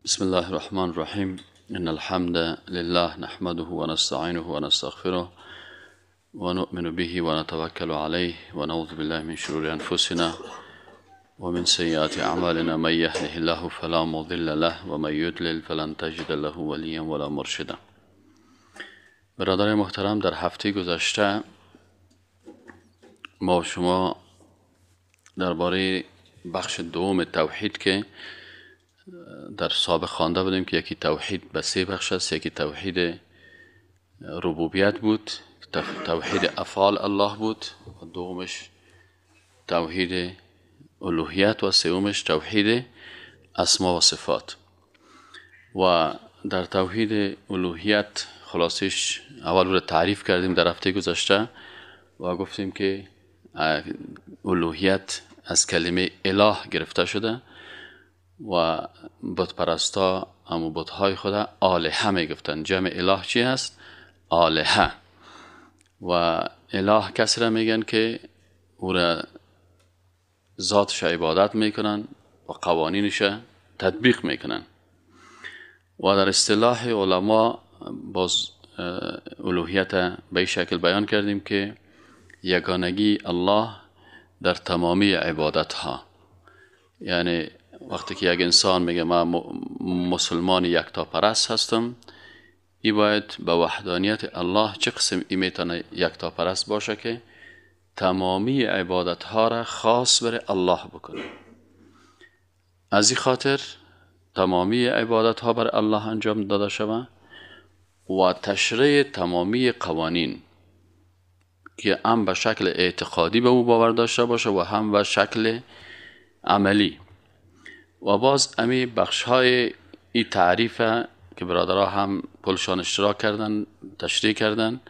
بسم الله الرحمن الرحيم إن الحمد لله نحمده ونستعينه ونستغفره ونؤمن به ونتوكل عليه ونعوذ بالله من شرور أنفسنا ومن سيئات أعمالنا من يهده الله فلا مضل له ومن يضلل فلن تجد له وليا ولا مرشدا. برادر محترم، در هفته گذشته ما شما درباره بخش دوم توحید که در سابق خوانده بودیم که یکی توحید به سه بخش است. یکی توحید ربوبیت بود، توحید افعال الله بود، و دومش توحید الوهیت و سومش توحید اسما و صفات. و در توحید الوهیت خلاصش اول رو تعریف کردیم در هفته گذشته و گفتیم که الوهیت از کلمه اله گرفته شده و بت پرستا همو بت های خود آلهه می گفتن. جمع اله چی هست؟ آلهه. و اله کسی را میگن که او را ذاتش عبادت میکنن و قوانینش تطبیق میکنن. و در اصطلاح علما باز الوهیت به این شکل بیان کردیم که یگانگی الله در تمامی عبادت ها. یعنی وقتی که یک انسان میگه من مسلمان یکتا پرست هستم، ای باید به وحدانیت الله چه قسم ای میتونه یکتا پرست باشه که تمامی عبادت ها را خاص بر الله بکنه. از این خاطر تمامی عبادت ها بر الله انجام داده شود و تشریع تمامی قوانین که هم به شکل اعتقادی به او باور داشته باشه و هم به شکل عملی. و باز امی بخش های این تعریف که برادرها هم پلشان اشتراک کردن تشریح کردن،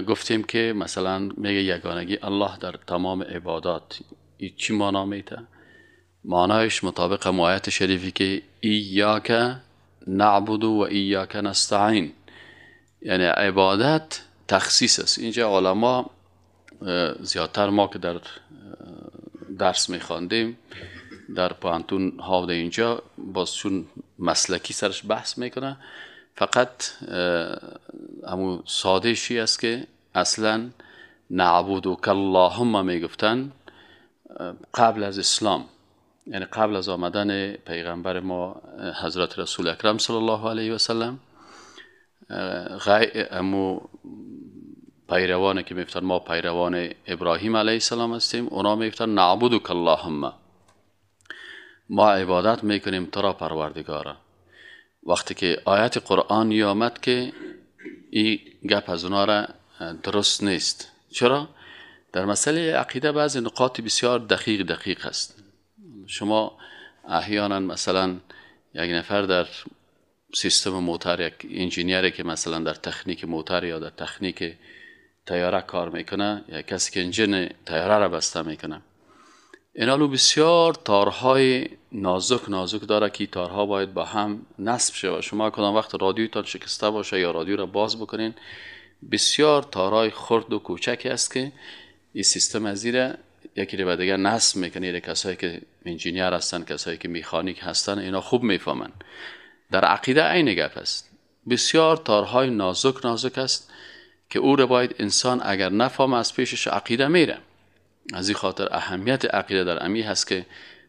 گفتیم که مثلا میگه یگانگی الله در تمام عبادات. این چی معنا میده؟ معنایش مطابق آیت شریفی که ایاک نعبد و ایاک نستعین، یعنی عبادت تخصیص است. اینجا علما زیادتر ما که در درس میخواندیم در پانتون ها و اینجا باز چون مسلکی سرش بحث میکنه، فقط همون ساده شی است که اصلا نعبدک اللهم میگفتن قبل از اسلام، یعنی قبل از آمدن پیغمبر ما حضرت رسول اکرم صلی الله علیه و سلم. همون پیروانی که میفتن ما پیروان ابراهیم علیه السلام هستیم، اونا میفتن نعبدک اللهم، ما عبادت میکنیم تو را پروردگارا. وقتی که آیت قرآنی آمد که این گپ از اونا را درست نیست. چرا؟ در مسئله عقیده بعضی نقاط بسیار دقیق هست. شما احیانا مثلا یک نفر در سیستم موتور، یک انجینیری که مثلا در تکنیک موتور یا در تکنیک تیاره کار میکنه، یا کسی که انجین تیاره را بسته میکنه، اینالو بسیار تارهای نازک داره که تارها باید با هم نصب شه. شما کدام وقت رادیوتان شکسته باشه یا رادیو را باز بکنین، بسیار تارهای خرد و کوچکی است که این سیستم از زیر یکی رو به دیگه نصب میکنه. کسایی که انجینیر هستن، کسایی که مکانیک هستن، اینا خوب میفهمن. در عقیده عین گپ است. بسیار تارهای نازک است که او را باید انسان اگر نفهمه از پیشش عقیده میره. از این خاطر اهمیت عقیده در امی هست که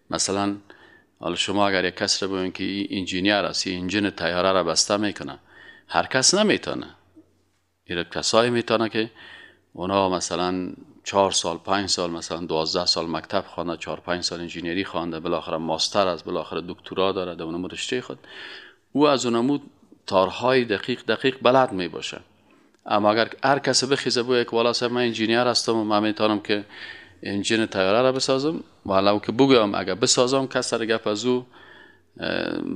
مثلا حالا شما اگر یک کس رو ببینید که این انجینیر است، این انجین تیاره را بسته میکنه، هر کس نمیتونه. این کسایی میتونه که اونا مثلا 4 سال 5 سال مثلا 12 سال مکتب خوانده، 4-5 سال انجینیری خوانده، بالاخره ماستر است، بالاخره دکترا داره در اون رشته خود، او از اونمو تارهای دقیق بلد می باشه. اما اگر هر کس بخیزه بگه که والا من انجینیر هستم و من میتونم که انجین تیاره را بسازم، ولو که بگم اگر بسازم کس سر گپ از او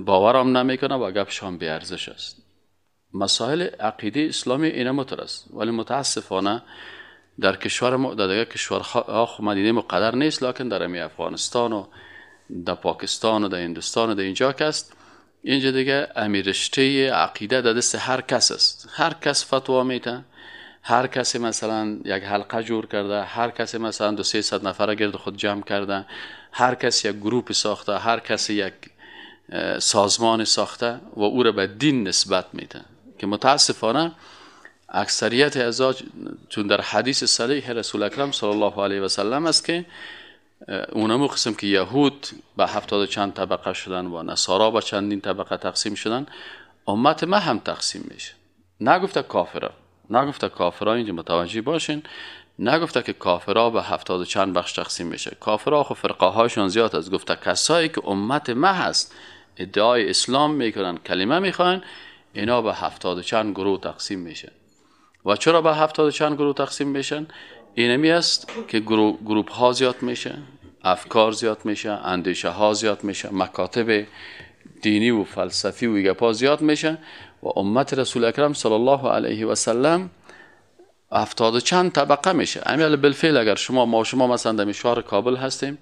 باورم نمیکنه و گپشان بی ارزش است. مسائل عقیده اسلامی این مطور است، ولی متاسفانه در کشور ما، در دیگر کشورها خو ما دیدیم قدر نیست، لکن در افغانستان و در پاکستان و در هندوستان و در اینجا که است، اینجا دیگه رشته عقیده در دست هر کس است. هر کس فتوا میده، هر کسی مثلا یک حلقه جور کرده، هر کسی مثلا 200-300 نفر گرد خود جمع کرده، هر کسی یک گروپ ساخته، هر کسی یک سازمان ساخته و او را به دین نسبت میده که متاسفانه اکثریت ازا، چون در حدیث صحیح رسول اکرم صلی الله علیه و سلم است که اونمو قسم که یهود به 70 چند طبقه شدن و نصارا به چندین طبقه تقسیم شدن، امت ما هم تقسیم میشه. نگفته کافرا، نگفته کافرا، اینجا متوجه باشین، نگفته که کافرا به 70 چند بخش تقسیم میشه. کافرا خب فرقه هاشون زیاد است. گفته کسایی که امت ما هست، ادعای اسلام میکنن، کلمه میخوان، اینا به 70 چند گروه تقسیم میشه. و چرا به 70 چند گروه تقسیم میشن؟ اینمی است که گروه ها زیاد میشه، افکار زیاد میشه، اندیشه ها زیاد میشه، مکاتب دینی و فلسفی و گپا زیاد میشه و امت رسول اکرم صلی الله علیه و سلم 70 چند طبقه میشه. امیال بالفعل اگر شما مثلا در شهر کابل هستیم،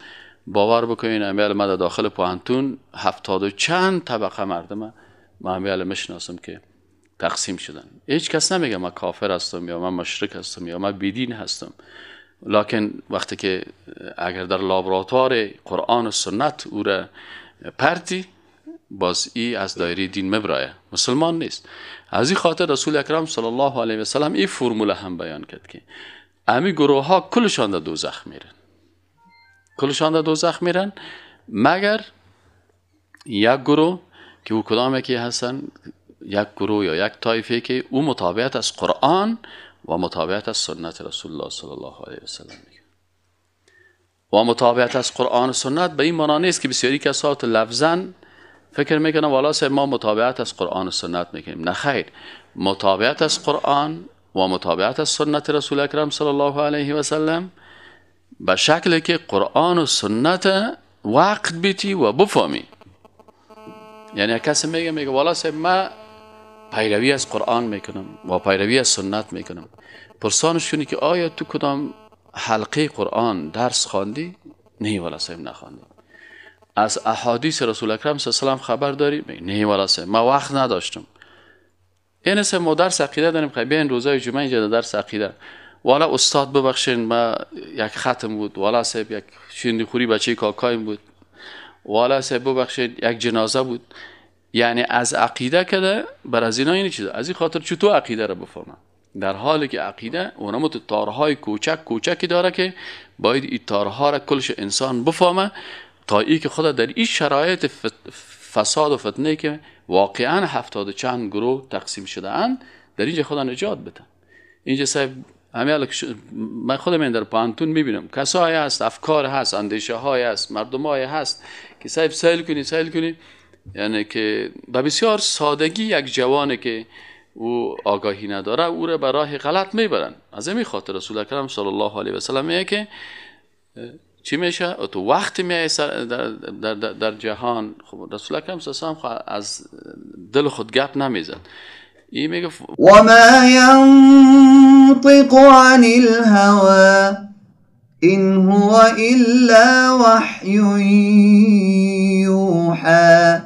باور بکنین امیال ما در داخل پوهنتون 70 چند طبقه مردم ما امیال میشناسم که تقسیم شدن. هیچ کس نمیگه من کافر هستم یا من مشرک هستم یا من بیدین هستم، لکن وقتی که اگر در لابراتوار قرآن و سنت او را پرتی، باز ای از دایره دین مبرایه، مسلمان نیست. از این خاطر رسول اکرم صلی الله علیه و سلم این فرموله هم بیان کرد که امی گروه ها کلشان در دوزخ میرن، کلشان در دوزخ میرن مگر یک گروه که او کدام که هستن، یک گروه یا یک طایفه که او مطابقت از قرآن و مطابقت از سنت رسول الله صلی الله علیه و سلم میگه. و مطابقت از قرآن و سنت به این معنا نیست که بسیاری کسات لفظاً فکر میکنن والا سر ما مطابقت از قرآن و سنت میکنیم. نه خیر، مطابقت از قرآن و مطابقت از سنت رسول اکرم صلی الله علیه و سلم به شکلی که قرآن و سنت وقت بیتی و بفهمی. یعنی کسی میگه والا سر ما پیروی از قرآن میکنم و پیروی از سنت میکنم، پرسانش کنی که آیا تو کدام حلقه قرآن درس خواندی؟ نه والا سر نخواندی. از احادیث رسول اکرم صلی الله علیه و سلم خبر داری؟ نه والا سر ما وقت نداشتم. این سه ما درس عقیده داریم، بیاین روزای جمعه اینجا درس عقیده. والا استاد ببخشین ما یک ختم بود، والا سر یک شیرینی خوری بچه کاکایم بود، والا سر ببخشین یک جنازه بود. یعنی از عقیده کده بر از اینا این چیزه. از این خاطر چطور عقیده رو بفهمم، در حالی که عقیده اونم تو تارهای کوچکی داره که باید این تارها را کلش انسان بفهمه تا ای که خدا در این شرایط فساد و فتنه که واقعا 70 چند گروه تقسیم شده اند، در اینجا خدا نجات بده. اینجا صاحب من خودم در پانتون میبینم کسایی هست، افکار هست، اندیشه های هست، مردم های هست که صاحب سیل کنی یعنی که به بسیار سادگی یک جوانه که او آگاهی نداره او را به راه غلط میبرن. از همین خاطر رسول اکرم صلی الله علیه و سلم میگه که چی میشه تو وقت میای در جهان. خب رسول اکرم صلی الله علیه و سلم از دل خود گپ نمیزد. این میگه و ما ینطق عن الهوى ان هو الا وحی یوحى.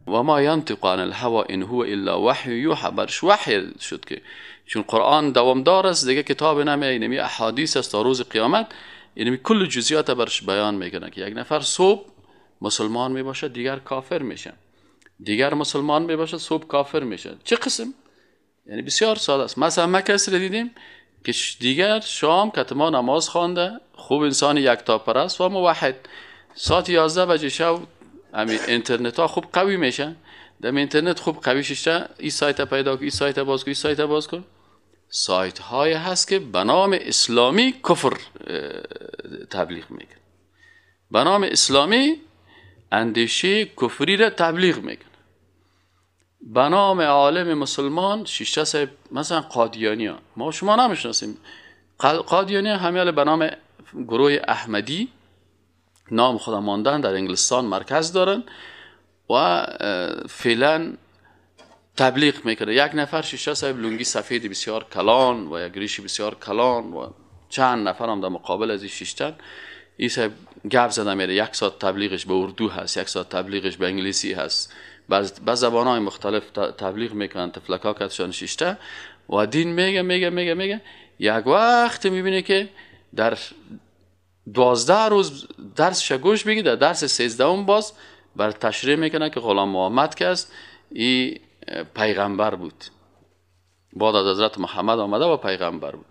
و ما ینطق عن الهوى ان هو الا وحی یوحى. برش وحی شد که چون قرآن دوامدار است دیگه، کتاب نمی احادیث است تا روز قیامت. یعنی کل جزئیات برش بیان میکنه که یک نفر صبح مسلمان میباشه دیگر کافر میشه، دیگر مسلمان میباشه صبح کافر میشه. چه قسم؟ یعنی بسیار ساده است. مثلا ما کسی رو دیدیم که دیگر شام کتما نماز خوانده، خوب انسان یکتا پرست و موحد، ساعت 11 بجه شب همین اینترنت ها خوب قوی میشه، در اینترنت خوب قوی شده، این سایت پیدا کن، این سایت باز کن، این سایت باز کن. سایت های هست که به نام اسلامی کفر تبلیغ میکن، به نام اسلامی اندیشه کفری را تبلیغ میکن، به نام عالم مسلمان شیشته صاحب مثلا قادیانی ها ما شما نمیشناسیم. قادیانی همیال به نام گروه احمدی نام خدا ماندن، در انگلستان مرکز دارن و فعلا تبلیغ میکنه. یک نفر شیشه صاحب لنگی سفید بسیار کلان و یک ریش بسیار کلان و چند نفر هم در مقابل از این شیشتن این صاحب گپ زده میره. یک ساعت تبلیغش به اردو هست، یک ساعت تبلیغش به انگلیسی هست، به زبانهای مختلف تبلیغ میکنن، تفلکا کتشان شیشته و دین میگه. یک وقت میبینه که در 12 روز درسش گوش بگی، در درس 13 باز بر تشریح میکنه که غلام محمد که است این پیغمبر بود، بعد از حضرت محمد آمده و پیغمبر بود.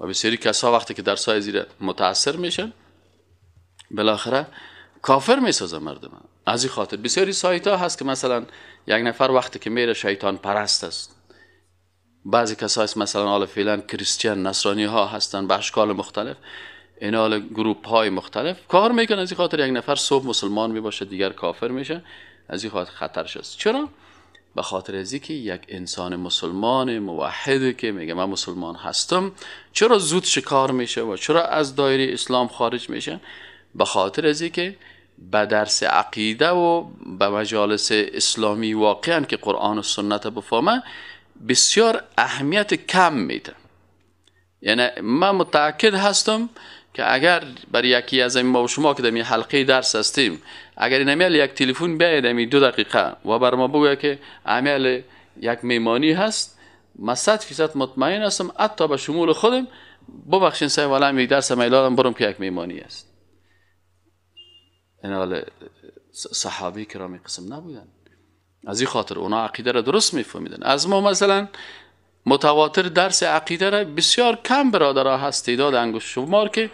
و بسیاری کسا وقتی که در سایه زیر متاثر میشن بالاخره کافر میسازه مردم. از این خاطر بسیاری سایت ها هست که مثلا یک نفر وقتی که میره شیطان پرست است، بعضی کسا هست مثلا حالا فعلا کریستیان نصرانی ها هستن به اشکال مختلف، این حال گروپ های مختلف کار میکنن. از این خاطر یک نفر صبح مسلمان میباشه دیگر کافر میشه، از این خاطر خطرش است. چرا؟ به خاطر از اینکه یک انسان مسلمان موحد که میگه من مسلمان هستم چرا زود شکار میشه و چرا از دایره اسلام خارج میشه؟ به خاطر از اینکه به درس عقیده و به مجالس اسلامی واقعا که قرآن و سنت بفهمه بسیار اهمیت کم میده. یعنی من متأکد هستم که اگر برای یکی از ما و شما که در این حلقه درس هستیم اگر این امیل یک تلفن بیاید این 2 دقیقه و بر ما بگوید که امیل یک میمانی هست، ما 100% مطمئن هستم حتی به شمول خودم ببخشین سعی والا یک درس میلادم برم که یک میمانی است. این حال صحابه کرام قسم نبودن، از این خاطر اونا عقیده را درست میفهمیدن. از ما مثلا متواتر درس عقیده را بسیار کم برادرها هست، تعداد انگشت شمار که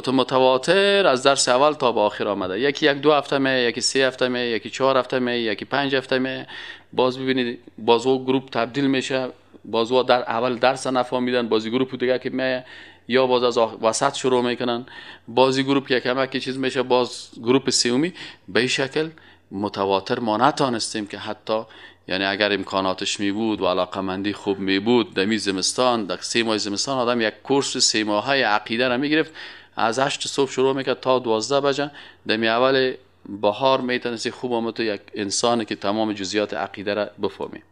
متواتر از درس اول تا به آخر آمده. یکی 2 هفته می، یکی 3 هفته می، یکی 4 هفته می، یکی 5 هفته می. باز ببینید باز او گروپ تبدیل میشه، باز او در اول درس نفهمیدن، بازی گروپ دیگه که می یا باز از وسط شروع میکنن، بازی گروپ یک کمک چیز میشه، باز گروپ سومی. به این شکل متواتر ما نتانستیم که حتی یعنی اگر امکاناتش می بود و علاقمندی خوب می بود دمی زمستان در 3 ماه زمستان آدم یک کورس 3 ماهه عقیده را می گرفت، از 8 صبح شروع میکرد تا 12 بجه. دمی اول بهار میتونستی خوب آمد تو یک انسانی که تمام جزئیات عقیده را بفهمی.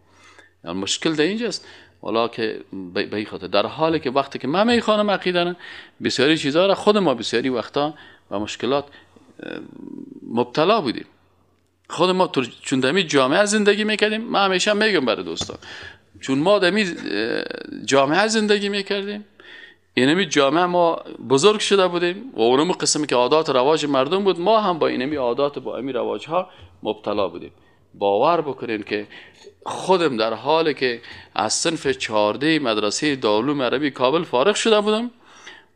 یعنی مشکل در اینجاست. والا که به این خاطر در حالی که وقتی که من میخوانم عقیده را بسیاری چیزها را خود ما بسیاری وقتا و مشکلات مبتلا بودیم. خود ما چون دمی جامعه زندگی میکردیم، من همیشه میگم برای دوستان چون ما دمی جامعه زندگی میکردیم، اینمی جامعه ما بزرگ شده بودیم و اونم قسمی که عادات و رواج مردم بود، ما هم با اینمی عادات و با اینمی رواج ها مبتلا بودیم. باور بکنین که خودم در حالی که از صنف 14 مدرسه دارالعلوم عربی کابل فارغ شده بودم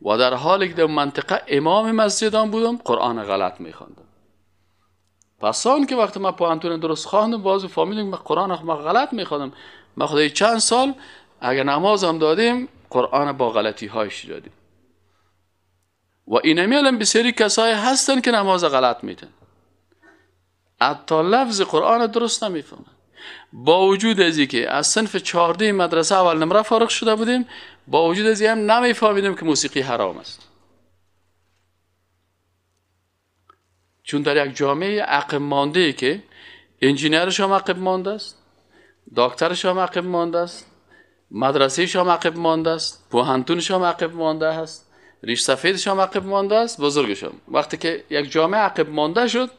و در حالی که در منطقه امام مسجدان بودم قرآن غلط میخواندم. پس آن که وقتی من پوهنتون درست خواندم باز فهمیدم که قرآن ما غلط میخواندم. ما خدای چند سال اگر نمازم دادیم قرآن با غلطی هایش دادیم و اینمی الان بسیاری کسای هستن که نماز غلط میدن، حتی لفظ قرآن درست نمیفهمن. با وجود از اینکه از صنف 14 مدرسه اول نمره فارغ شده بودیم، با وجود از این هم نمیفهمیدیم که موسیقی حرام است. چون در یک جامعه عقب مانده ای که انجینرش هم عقب مانده است، دکترش هم عقب مانده است، مدرسهش هم عقب مانده است، پوهنتونش هم عقب مانده است، ریش سفیدش هم عقب مانده است، بزرگش هم. وقتی که یک جامعه عقب مانده شد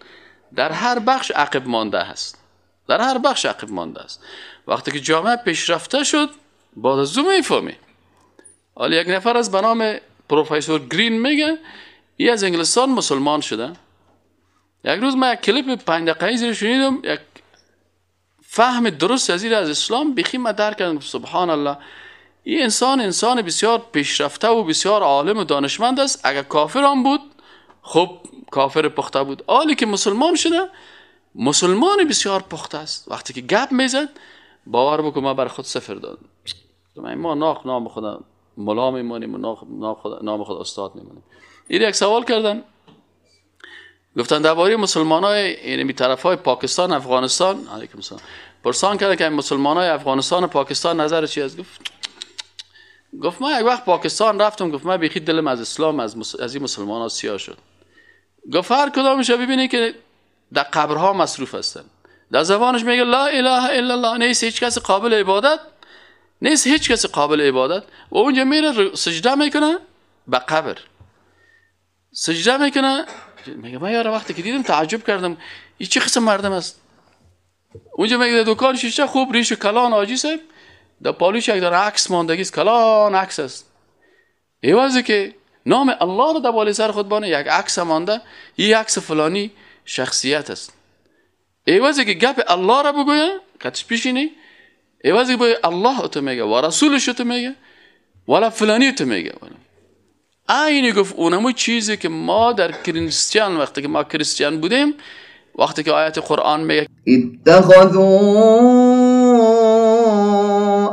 در هر بخش عقب مانده است، در هر بخش عقب مانده است. وقتی که جامعه پیشرفته شد بعد از اون میفهمی. حالا یک نفر از به نام پروفسور گرین میگه ای از انگلستان مسلمان شده. یک روز من یک کلیپ 5 دقیقه‌ای زیر شنیدم، یک فهم درست از اسلام بخی من درک کردم. سبحان الله، این انسان بسیار پیشرفته و بسیار عالم و دانشمند است. اگر کافر هم بود خب کافر پخته بود، حالی که مسلمان شده مسلمان بسیار پخته است. وقتی که گپ میزد باور بکن ما بر خود صفر دادم. ما نام خدا ملا میمونیم و نام خدا استاد میمونیم. این یک سوال کردن، گفتن درباره مسلمانای اینمی طرفای پاکستان افغانستان، علیکم السلام، پرسان کردن که مسلمانای افغانستان و پاکستان نظر چی است؟ گفت ما یک وقت پاکستان رفتم، گفت من بیخی دلم از اسلام از این مسلمان‌ها سیاه شد. گفت هر کدامش ببینی که در قبرها مصروف هستن، در زبانش میگه لا اله الا الله، نیست هیچ کس قابل عبادت، نیست هیچ کس قابل عبادت، و اونجا میره سجده میکنه به قبر، سجده میکنه. میگه من یارو وقتی که دیدم تعجب کردم این چه قسم مردم است. اونجا میگه دکان شیشه خوب ریش کلان آجی صاحب، در پالیش یک در عکس ماندگی است، کلان عکس است. ایوازه که نام الله رو در بالا سر خود بانه یک عکس مانده، این عکس فلانی شخصیت است. ایوازی که گپ الله را بگویه قدش پیشینی، ایوازی که بگویه الله تو میگه و رسولش تو میگه ولا فلانی تو میگه. اینی گفت اونمو چیزی که ما در کریستیان وقتی که ما کریستیان بودیم، وقتی که آیت قرآن میگه اتخذوا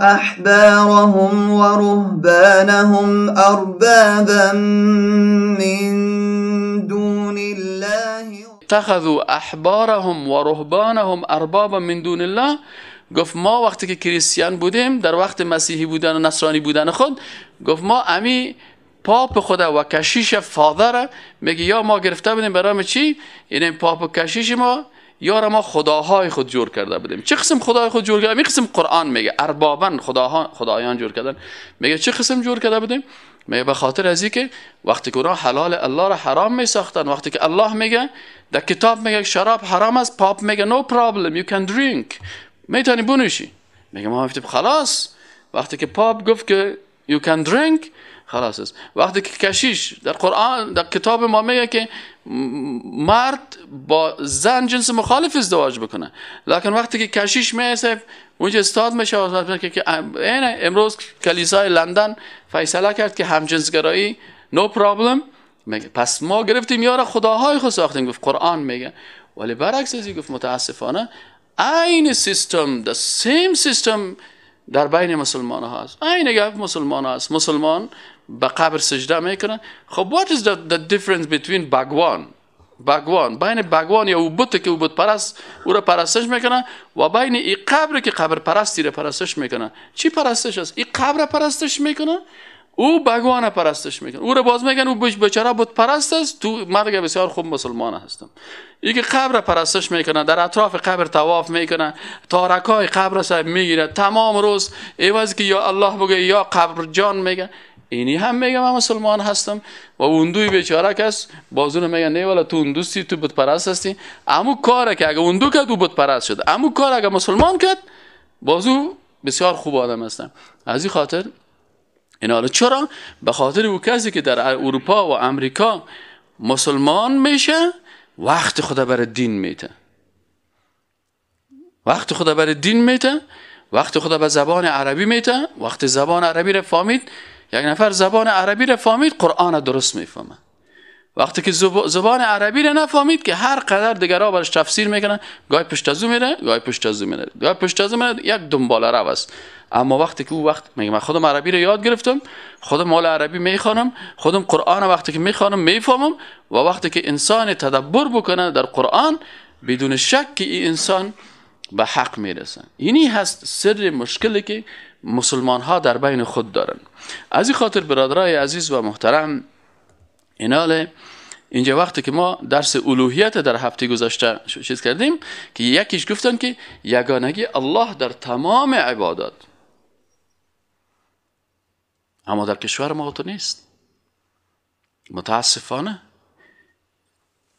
احبارهم و رهبانهم اربابا من دون الله، اتخذوا احبارهم و رهبانهم اربابا من دون الله. گفت ما وقتی که کریستیان بودیم، در وقت مسیحی بودن و نصرانی بودن خود، گفت ما امی پاپ خدا و کشیش فادر میگه یا ما گرفته بودیم برای چی؟ این پاپ و کشیش ما یا ما خداهای خود جور کرده بودیم. چه قسم خدای خود جور کرده؟ می قسم قرآن میگه اربابن خدایان جور کردن. میگه چه قسم جور کرده بودیم؟ میگه به خاطر از که وقتی که اونا حلال الله را حرام می ساختن، وقتی که الله میگه در کتاب میگه شراب حرام است، پاپ میگه no problem you can drink، میتونی بنوشی. میگه ما گفتیم خلاص، وقتی که پاپ گفت که you can drink خلاص است. وقتی که کشیش در قرآن در کتاب ما میگه که مرد با زن جنس مخالف ازدواج بکنه، لکن وقتی که کشیش میشه اونجا استاد میشه که امروز کلیسای لندن فیصله کرد که همجنسگرایی no problem. میگه پس ما گرفتیم یارا خداهای خود ساختیم. گفت قرآن میگه، ولی برعکس ازی گفت متاسفانه این سیستم the same system در بین مسلمان ها هست. این گفت مسلمان ها هست، مسلمان به قبر سجده میکنن. خب what is the difference between بگوان بین بگوان یا بت که بت پرست او را پرستش میکنن و بین این قبر که قبر پرستی را پرستش میکنن؟ چی پرستش است؟ این قبر پرستش میکنن، او بگوان پرستش میکنه. او را باز میگن او بیچاره بت پرست است. تو من دیگه بسیار خوب مسلمان هستم. این که قبر پرستش میکنه، در اطراف قبر طواف میکنه، تارکای قبر را میگیره تمام روز، ایواز که یا الله بگه یا قبر جان میگه. اینی هم میگه من مسلمان هستم و اون دوی بیچاره کس بازونه میگه نه والا تو اون دوستی تو بت پرست هستی. امو کاره که اگه اون دو کرد او بت پرست شد، امو کار اگه مسلمان کرد بازو بسیار خوب آدم هستن. از این خاطر این حالا چرا؟ به خاطر او کسی که در اروپا و امریکا مسلمان میشه وقت خدا برای دین میته، وقت خدا برای دین میته، وقت خدا به زبان عربی میته. وقت زبان عربی را فهمید، یک نفر زبان عربی را فهمید قرآن ددرست میفهمه. وقتی که زبان عربی را نفهمید که هر قدر دیگرها برش تفسیر میکنن، گاهی پشت از او میره، گاهی پشت از او میره، گاهی پشت از او میره، یک دنباله رو است. اما وقتی که او وقت میگه من خودم عربی رو یاد گرفتم، خودم مال عربی میخوانم، خودم قرآن وقتی که میخوانم میفهمم، و وقتی که انسان تدبر بکنه در قرآن بدون شک که این انسان به حق میرسه. اینی هست سر مشکلی که مسلمان ها در بین خود دارن. از این خاطر برادرای عزیز و محترم، اینجا وقتی که ما درس الوهیت در هفته گذشته چیز کردیم که یکیش گفتن که یگانگی الله در تمام عبادات، اما در کشور ما تو نیست متاسفانه.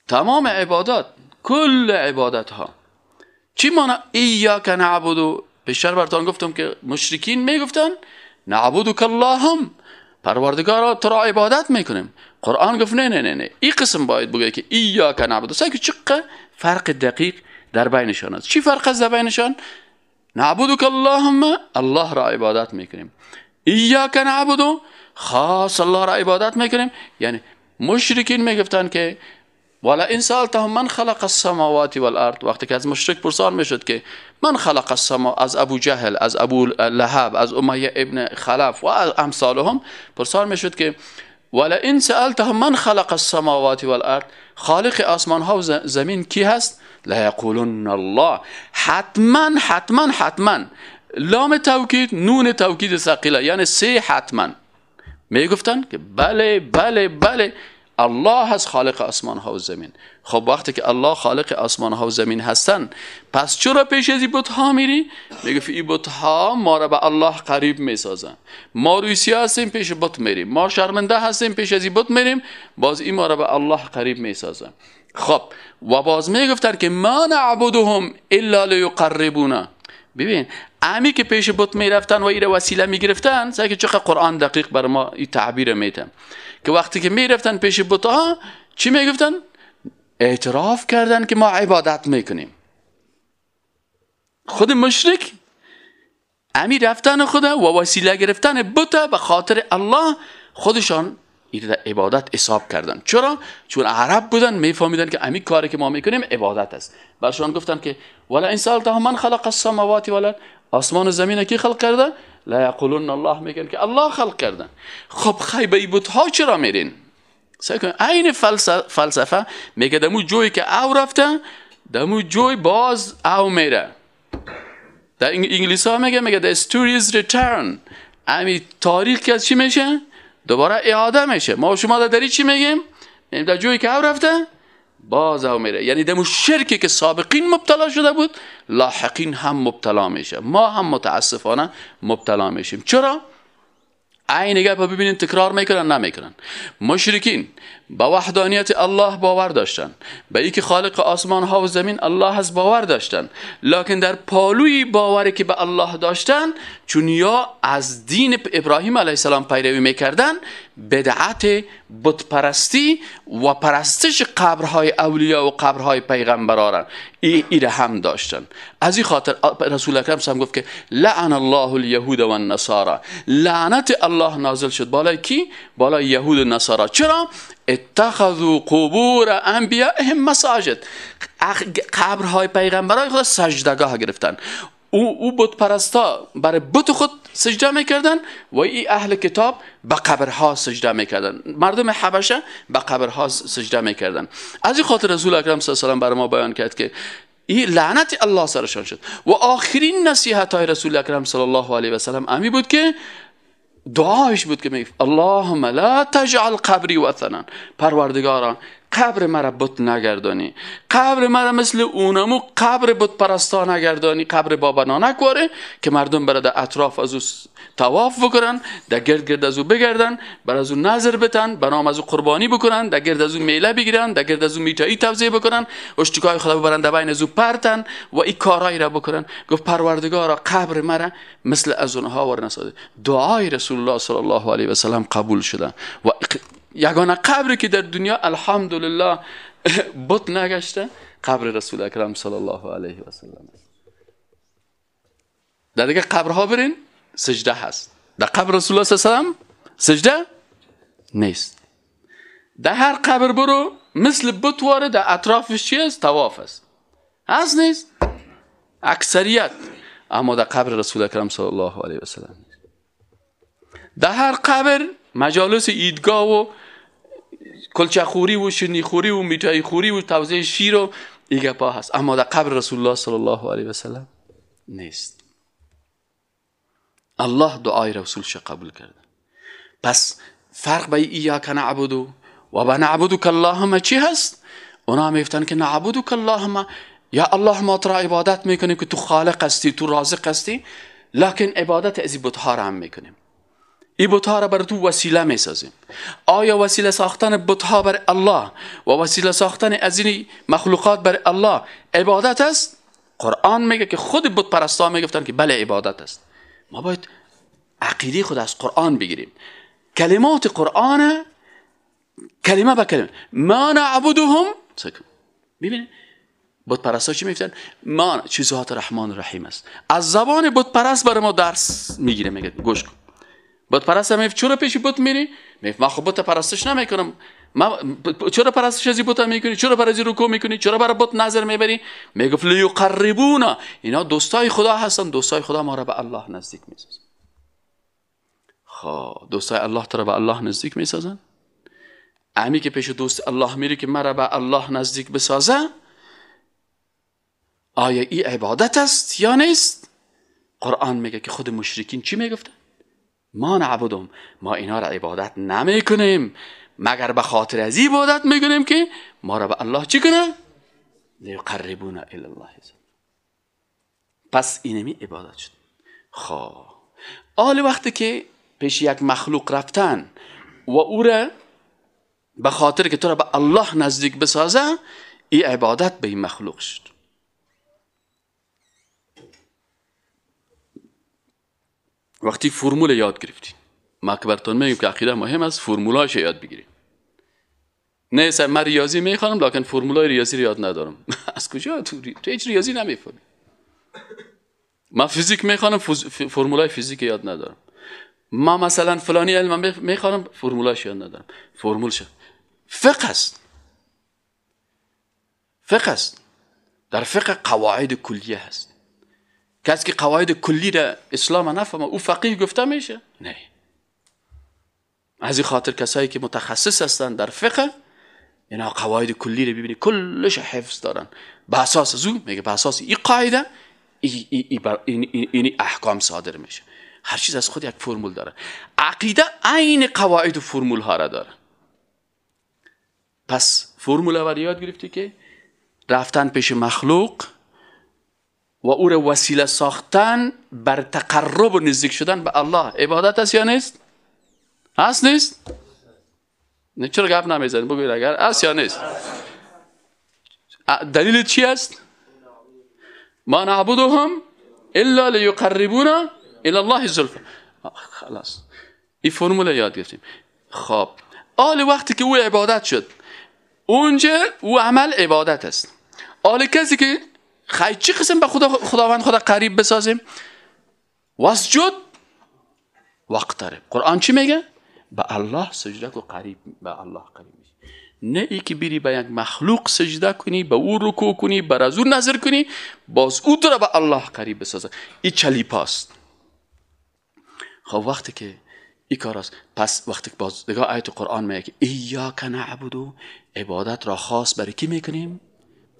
تمام عبادات، کل عبادت ها چی معنی ایاک نعبدو؟ پیشتر براتون گفتم که مشرکین میگفتن نعبدک اللهم، پروردگارا تو را عبادت میکنیم. قرآن گفت نه نه نه نه، این قسم باید بگه که ایاک نعبدو. سعی چقدر فرق دقیق در بینشان است. چی فرق است در بینشان؟ نعبدک اللهم، الله را عبادت میکنیم. ایاک نعبدو، خاص الله را عبادت میکنیم. یعنی مشرکین میگفتن که ولا ان سالتهم من خلق السماوات والارض، وقتی که از مشرک پرسان میشد که من خلق السما، از ابو جهل، از ابو لهب، از امیه ابن خلف و امثالهم پرسان میشد که ولا ان سالتهم من خلق السماوات والارض، خالق آسمان ها و زمین کی هست؟ لا یقولون الله. حتما حتما حتما، لام توکید نون توکید ثقیله، یعنی سه حتما میگفتن که بله بله بله الله هست خالق آسمان ها و زمین. خب وقتی که الله خالق آسمان ها و زمین هستن، پس چرا پیش از این بت ها میری؟ میگه این بت ها ما را به الله قریب میسازن. ما روسی هستیم پیش بت میریم، ما شرمنده هستیم پیش از این بت میریم، باز این ما را به الله قریب میسازن. خب و باز میگفتن که ما نعبدهم الا لیقربونا. ببین امی که پیش بت میرفتن و ایره وسیله میگرفتن، سعی که چقدر قرآن دقیق بر ما این تعبیر میتم که وقتی که میرفتن پیش بت ها چی میگفتن؟ اعتراف کردن که ما عبادت میکنیم. خود مشرک امی رفتن خدا و وسیله گرفتن بت به خاطر الله خودشان این عبادت حساب کردن. چرا؟ چون عرب بودن میفهمیدن که امی کاری که ما میکنیم عبادت است. برشان گفتن که ولا ان سالتهم من خلق السماوات والارض، آسمان و زمین کی خلق کرده؟ لا یقولون الله، میگن که الله خلق کردن. خب خیبه بت ها چرا میرین؟ این فلسفه میگه دمو جوی که او رفته دمو جوی باز او میره. در انگلیسی ها میگه the story is return. امی تاریخ که چی میشه؟ دوباره اعاده میشه. ما شما در چی میگیم؟ در جوی که او رفته باز او میره. یعنی دمو شرکی که سابقین مبتلا شده بود لاحقین هم مبتلا میشه. ما هم متاسفانه مبتلا میشیم. چرا؟ این گپ ببینید تکرار میکنن نمیکنن. مشرکین به وحدانیت الله باور داشتن، به اینکه خالق آسمان ها و زمین الله هست باور داشتن، لکن در پالوی باوری که به الله داشتن چون یا از دین ابراهیم علیه السلام پیروی میکردن بدعت بت پرستی و پرستش قبرهای اولیاء و قبرهای پیغمبران ایره هم داشتن. از این خاطر رسول اکرم هم گفت که لعن الله الیهود و النصارى، لعنت الله نازل شد بالای کی؟ بالای یهود و نصارا. چرا؟ اتخذوا قبور انبیائهم مساجد، قبرهای پیغمبرای خود سجدگاه گرفتن. او بت پرستا برای بت خود سجده میکردن و این اهل کتاب به قبرها سجده میکردن. مردم حبشه به قبرها سجده میکردن. از این خاطر رسول اکرم صلی الله علیه و آله برای ما بیان کرد که این لعنت الله سرشان شد. و آخرین نصیحت های رسول اکرم صلی الله علیه و سلم امی بود که دعایش بود که میگفت اللهم لا تجعل قبری وثنا، پروردگاران قبر مرا بت نگردانی، قبر مرا مثل اونمو قبر بت پرستا نگردانی، قبر بابا نانک واره که مردم برای در اطراف از او طواف بکنن، در گرد از او بگردن، بر از او نظر بتن، برام از او قربانی بکنن، در گرد از او میله بگیرن، در گرد از او میتایی توزیع بکنن، اشتکای خدا ببرن در بین از او پرتن و این کارایی را بکنن. گفت پروردگارا قبر مرا مثل از اونها ور نساده. دعای رسول الله صلی الله علیه و سلم قبول شده و یگانه قبری که در دنیا الحمدلله بت نگشته قبر رسول اکرم صلی الله علیه و سلم. در دیگه قبرها برین سجده هست، در قبر رسول الله صلی الله علیه و سلم سجده نیست. در هر قبر برو مثل بت واره در اطرافش چی است؟ طواف است. هست نیست؟ اکثریت. اما در قبر رسول اکرم صلی الله علیه و سلم در هر قبر مجالس عیدگاه و کلچه خوری و شنی خوری و میఠای خوری و توزیع شیر و ایگه پا هست، اما در قبر رسول الله صلی الله علیه و سلم نیست. الله دعای رسولش قبول کرده. پس فرق بین ایاک نعبد و به نعبدک اللهم چی هست؟ اونا میفتن که نعبدک اللهم، یا الله ما تو را عبادت میکنیم که تو خالق هستی، تو رازق هستی، لکن عبادت از بت‌ها را هم میکنیم. این بت‌ها را برای تو وسیله میسازیم. آیا وسیله ساختن بت‌ها برای الله و وسیله ساختن از این مخلوقات برای الله عبادت است؟ قرآن میگه که خود بت پرستا میگفتن که بله عبادت است. ما باید عقیده خود از قرآن بگیریم. کلمات قرآن کلمه به کلمه ما نعبدهم. ببینید بت پرستا چی میگفتن؟ ما چه ذات رحمان رحیم است. از زبان بت پرست برای ما درس میگیره. میگه گوش کن. بت پرست میگه چرا پیش بت میری؟ میگه من خب بت پرستش نمیکنم. چرا پرستش از بت میکنی؟ چرا برای رکوع میکنی؟ چرا برای بت نظر میبری؟ میگه لیقربونا، اینا دوستای خدا هستن، دوستای خدا ما را به الله نزدیک میسازن. خب دوستای الله تو را به الله نزدیک میسازن؟ امی که پیش دوست الله میری که مرا به الله نزدیک بسازه، آیا این عبادت است یا نیست؟ قرآن میگه که خود مشرکین چی میگفتن؟ ما نعبدهم، ما اینا را عبادت نمی کنیم مگر به خاطر از عبادت میکنیم که ما را به الله چی کنه؟ لیقربونا الی الله. پس اینمی عبادت شد. خب آل وقتی که پیش یک مخلوق رفتن و او را به خاطر که تو را به الله نزدیک بسازه، این عبادت به این مخلوق شد. وقتی فرمول یاد گرفتی، ما که براتون میگم که عقیده مهم است فرمولاش یاد بگیرید. نه من ریاضی میخوانم لکن فرمولای ریاضی رو یاد ندارم. از کجا تو هیچ ریاضی نمیفهمی. من فیزیک میخوانم، فرمولای فیزیک یاد ندارم. ما مثلا فلانی علم میخوانم، فرمولاش یاد ندارم. فرمول شد فقه است. فقه است. در فقه قواعد کلیه هست. کسی که قواعد کلی را اسلام نفهمه او فقیه گفته میشه؟ نه. از این خاطر کسایی که متخصص هستن در فقه اینا قواعد کلی رو ببینید کلش حفظ دارن. به اساس از اون میگه به اساس این قاعده این احکام صادر میشه. هر چیز از خود یک فرمول داره. عقیده عین قواعد و فرمول ها را داره. پس فرمول اول یاد گرفتی که رفتن پیش مخلوق و او را وسیله ساختن بر تقرب و نزدیک شدن به الله عبادت است یا نیست؟ هست نیست؟ نه چرا گپ نمیزنید؟ بگوید اگر هست یا نیست؟ دلیل چی است؟ ما نعبدهم الا لیقربونا الی الله زلفا. خلاص این فرمول یاد گرفتیم. خب آل وقتی که او عبادت شد اونجا او عمل عبادت است. آل کسی که خیلی چی قسم به خداوند خدا قریب بسازیم؟ واسجد واقترب. قرآن چی میگه؟ به الله سجده کو قریب به الله قریب میشی. نه ای که بری به یک مخلوق سجده کنی، به او رکوع کنی، بر از او نظر کنی، باز او تو را به الله قریب بسازه. این چلیپاست. خب وقتی که این کار است، پس وقتی که باز دیگه آیت قرآن میگه که ایاک نعبدو، عبادت را خاص برای کی میکنیم؟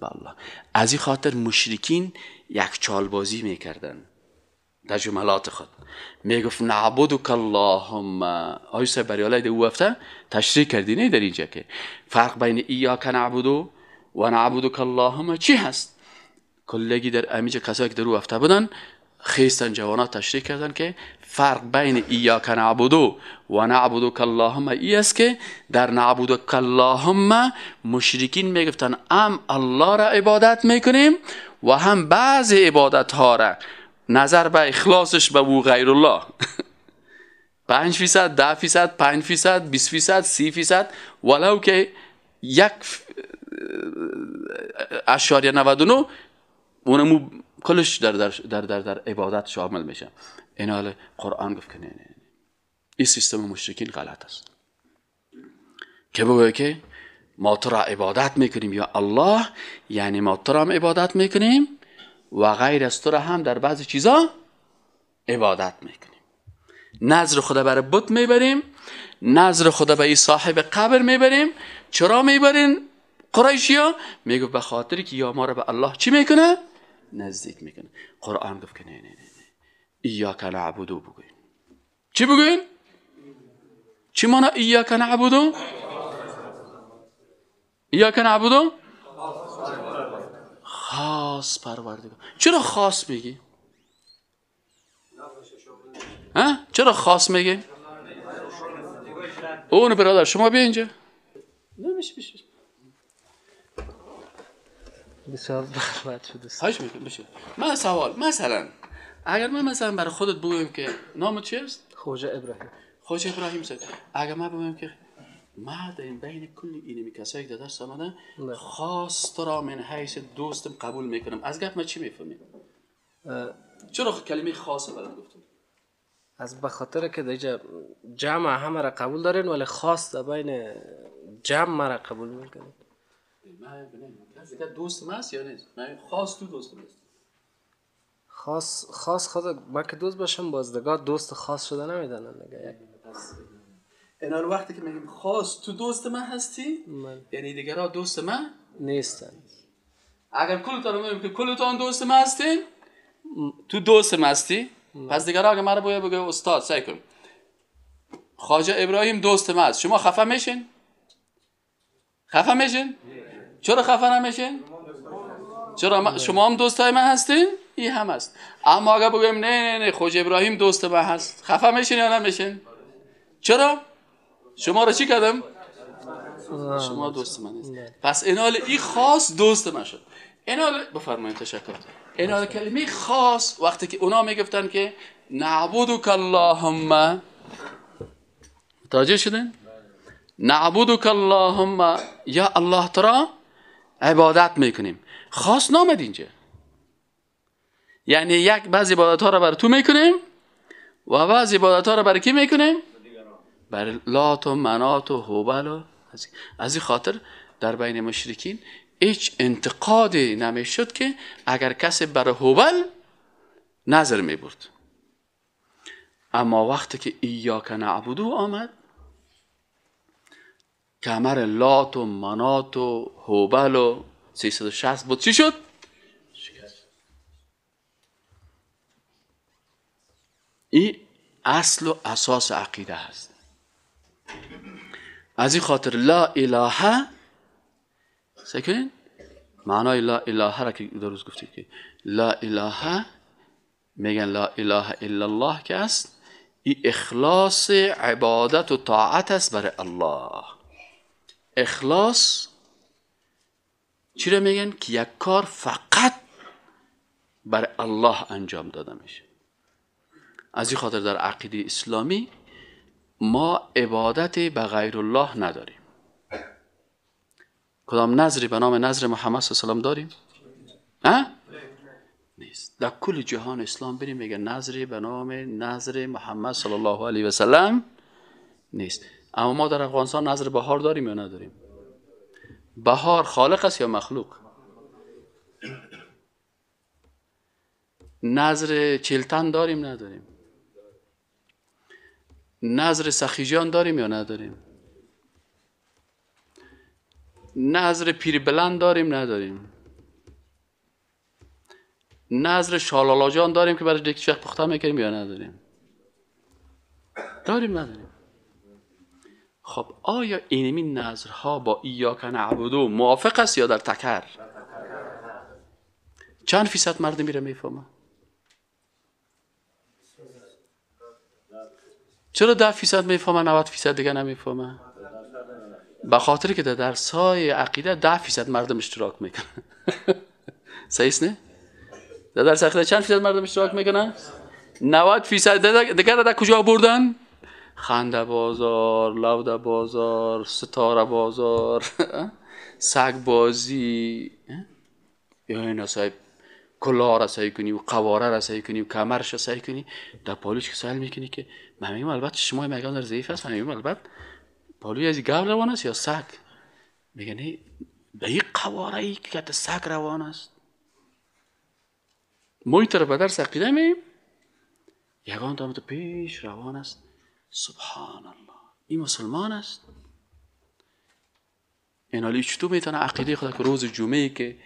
به الله. از این خاطر مشرکین یک چالبازی میکردن در جملات خود. میگفت نعبدک اللهم. آیه صاحب بریالای ده او هفته تشریح کردی نه در اینجا که فرق بین ایاک نعبدو و نعبدک اللهم چی هست؟ کلگی در امیجا کسایی که در او هفته بودن خیستن جوانات تشریح کردن که فرق بین ایاک نعبدو و نعبدک اللهم ای است که در نعبدک اللهم مشرکین میگفتن هم الله را عبادت میکنیم و هم بعض عبادت ها را نظر به اخلاصش به او غیر الله 5%، 10%، 5%، 20%، 30%، ولو که 1.99 اونمو کلش در عبادت شامل میشه. این حال قرآن گفت که نه. این سیستم مشرکین غلط است که بگوید که ما تو را عبادت میکنیم یا الله، یعنی ما تو را هم عبادت میکنیم و غیر از تو را هم در بعضی چیزا عبادت میکنیم. نظر خدا بر بت میبریم، نظر خدا به این صاحب قبر میبریم. چرا میبرین قریشیا؟ میگه به خاطری که یا ما را به الله چی میکنه؟ نزدیک میکنه. قرآن گفت که نه. ایاک نعبدو بگوین. چی بگوین؟ چی مانا ایاک نعبدو؟ ایاک نعبدو؟ خاص پروردگار. چرا خاص میگی؟ ها؟ چرا خاص میگی؟ اون برادر شما بیا اینجا. بشه. بسیار بخواد شده. هاش میکنم بشه. من سوال مثلا اگر من مثلا برای خودت بگویم که نامت چیست؟ خوجه ابراهیم. خوجه ابراهیم سید. اگر من بگویم که ما در این بین کل اینمی کسایی که درس آمدن خاص تو را من حیث دوستم قبول میکنم، از گفت ما چی میفهمیم؟ چرا کلمه خاص برام گفتم؟ از بخاطر که دیگه جمع همه را قبول دارین ولی خاص در بین جمع را قبول میکنین. من کسی که دوست هست یا نیست؟ من خاص تو دوست هست. خاص خود من که دوست باشم بازدگاه دوست خاص شده نمیدانن دیگه. اینا وقتی که میگیم خاص تو دوست من هستی یعنی دیگرها دوست من نیستن. اگر کلتان میگیم که کلتان دوست من هستین تو دوست من هستی، پس دیگرها اگر مرا باید بگه استاد سعی کن خواجه ابراهیم دوست من هست، شما خفه میشین؟ خفه میشین؟ چرا خفه نمیشین؟ چرا شما هم دوستای من هستین؟ این هم هست. اما اگر بگیم نه خواجه ابراهیم دوست من هست، خفه میشین یا نمیشین؟ چرا؟ شما را چی کردم؟ شما دوست من هست. پس اینال این خاص دوست من شد. اینال بفرمایید تشکر. اینال کلمه خاص وقتی که اونا میگفتن که نعبدک اللهم، متوجه شدین؟ نعبدک اللهم یا الله تعالی عبادت میکنیم. خاص نامد اینجا. یعنی یک بعضی عبادت ها را برای تو میکنیم و بعضی عبادت ها را برای کی میکنیم؟ برای لات و منات و هبل و از این خاطر در بین مشرکین هیچ انتقادی نمیشد که اگر کسی برای هبل نظر میبرد. اما وقتی که ایاک نعبدو آمد، کمر لات و منات و هبل و 360 بود چی شد؟ این اصل و اساس عقیده هست. از این خاطر لا اله سکنین معنای لا اله را که درست گفتید که لا اله میگن لا اله الا الله که است، این اخلاص عبادت و طاعت است برای الله. اخلاص چی را میگن؟ که یک کار فقط برای الله انجام داده میشه. از این خاطر در عقیده اسلامی ما عبادت به غیر الله نداریم. کدام نظری به نام نظر محمد صلی الله علیه و داریم؟ نیست. در کل جهان اسلام بریم میگه نظری به نام نظر محمد صلی الله علیه و سلم نیست. اما ما در افغانستان نظر بهار داریم یا نداریم؟ بهار خالق است یا مخلوق؟ نظر چلتن داریم نداریم؟ نظر سخیجان داریم یا نداریم؟ نظر پیر بلند داریم نداریم؟ نظر شالالا جان داریم که برای دیگه شیخ پخته میکنیم یا نداریم؟ داریم نداریم؟ خب آیا اینمی نظرها با ایاک نعبدو موافق است یا در تکر؟ چند فیصد مردم میره میفهمه؟ چرا 10% میفهمه 90% دیگه نمیفهمه؟ به خاطر که در درس‌های عقیده 10% مردم اشتراک میکنن. صحیح است نه؟ در درس عقیده چند فیصد مردم اشتراک میکنن؟ 90% دیگه در کجا بردن؟ خنده بازار، لوده بازار، ستاره بازار، سگ بازی، یا اینا صاحب کلاه را سعی کنی و قواره را سعی کنی و کمرش را سعی کنی. در پالوش که سعی میکنی که من میگم البته شما میگم در ضعیف است، من میگم البته پالوی از گاو روان است یا سگ؟ میگه نه به این قواره ای که در سگ روان است. موی طرف به درس عقیده میم یگان دامت پیش روان است. سبحان الله، این مسلمان است. این حالی چطور میتونه عقیده خدا که روز جمعه که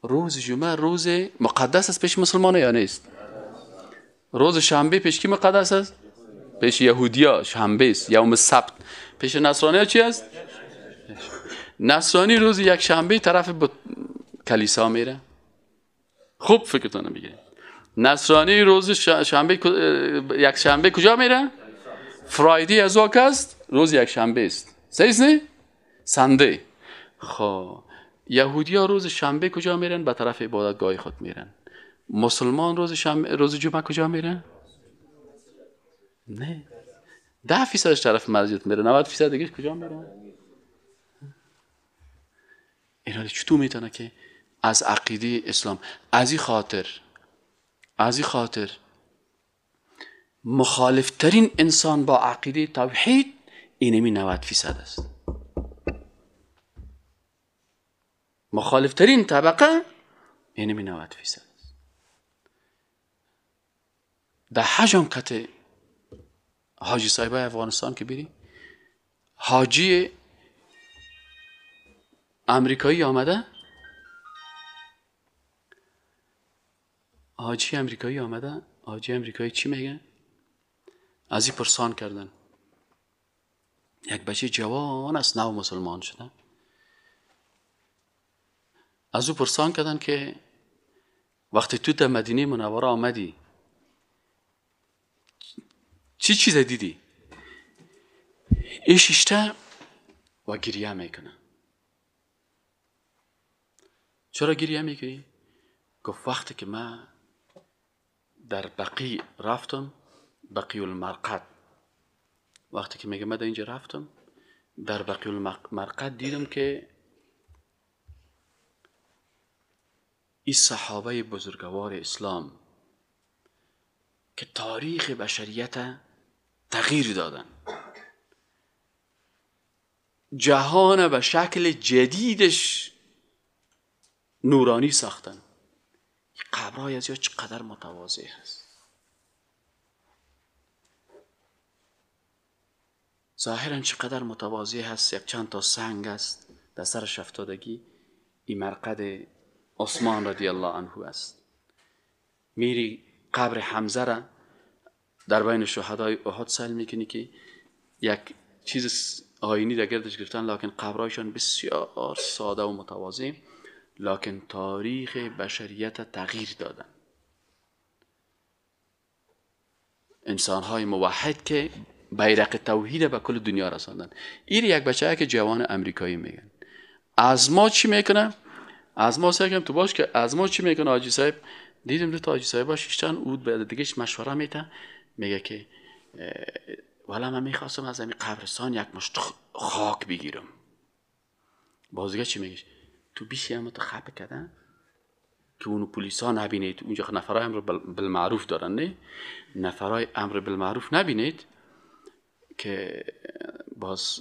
روز جمعه روز مقدس است پیش مسلمانه یا نیست؟ روز شنبه پیش کی مقدس است؟ پیش یهودیا شنبه است، یوم سبت. پیش نصرانی چی است؟ نصرانی روز یک شنبه طرف کلیسا میره. خوب فکرتون میگیرید. نصرانی روز شنبه یک شنبه کجا میره؟ فرایدی از وقت است، روز یک شنبه است. صحیح است؟ سنده. خب یهودی ها روز شنبه کجا میرن؟ به طرف عبادتگاه خود میرن. مسلمان روز جمعه کجا میرن؟ نه 10% طرف مسجد میره، 90% دیگه کجا میرن؟ اینا چطور میتونه که از عقیده اسلام از این خاطر مخالفترین انسان با عقیده توحید اینمی 90% است. مخالفترین طبقه اینمی 90% است. در حجم کت حاجی صاحبه افغانستان که بیری حاجی امریکایی آمده، حاجی امریکایی چی میگه؟ از این پرسان کردن یک بچه جوان است نو مسلمان شده، از او پرسان کردن که وقتی تو در مدینه منوره آمدی چی چیز دیدی؟ ایش اشته و گریه میکنه. چرا گریه میکنی؟ گفت وقتی که من در بقیع رفتم، بقیع المرقد، وقتی که میگه من در اینجا رفتم در بقیع المرقد دیدم که این صحابه بزرگوار اسلام که تاریخ بشریت تغییر دادن، جهان به شکل جدیدش نورانی ساختن. این قبرهای از یا چقدر متواضع هست. ظاهرا چقدر متواضع هست. یک چند تا سنگ است در سرش افتادگی. این مرقد عثمان رضی الله عنه است. میری قبر حمزه را در بین شهدای احد سیل میکنی که یک چیز آینی در گردش گرفتن، لکن قبرایشان بسیار ساده و متواضع، لکن تاریخ بشریت تغییر دادن. انسانهای موحد که بیرق توحید به کل دنیا رساندن. این یک بچه که جوان امریکایی میگن از ما چی میکنه؟ از ما سعی کنم تو باش که از ما چی میکنه. حاجی صاحب دیدم دو تا حاجی صاحب شیشتن اود به دیگهش مشوره میته، میگه که والا من میخواستم از این قبرستان یک مشت خاک بگیرم. بازیگه چی میگه؟ تو بیشی هم تو خبه کردن که اونو پولیسا نبینید. اونجا نفرای امر بالمعروف دارن، نه نفرای امر بالمعروف نبینید که باز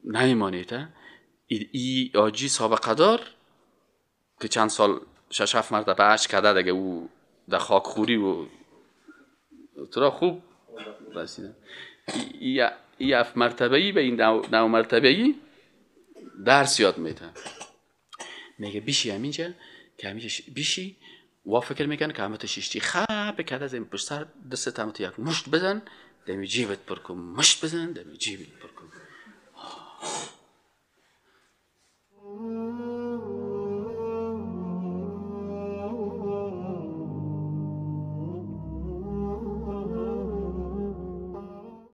نمیمانید. ای آجی سابقه دار که چند سال 6-7 مرتبه عشق کرده دیگه، او در خاک خوری و تو را خوب رسیده. ای 7 مرتبه‌ای به این 9 مرتبه‌ای درس یاد میده. میگه بیشی همینجا که همیشه بیشی و فکر میکنه که همه شیشتی خب کرده از این پشت سر دست همه یک مشت بزن دمی جیبت پر کن، مشت بزن دمی جیبت پر کن.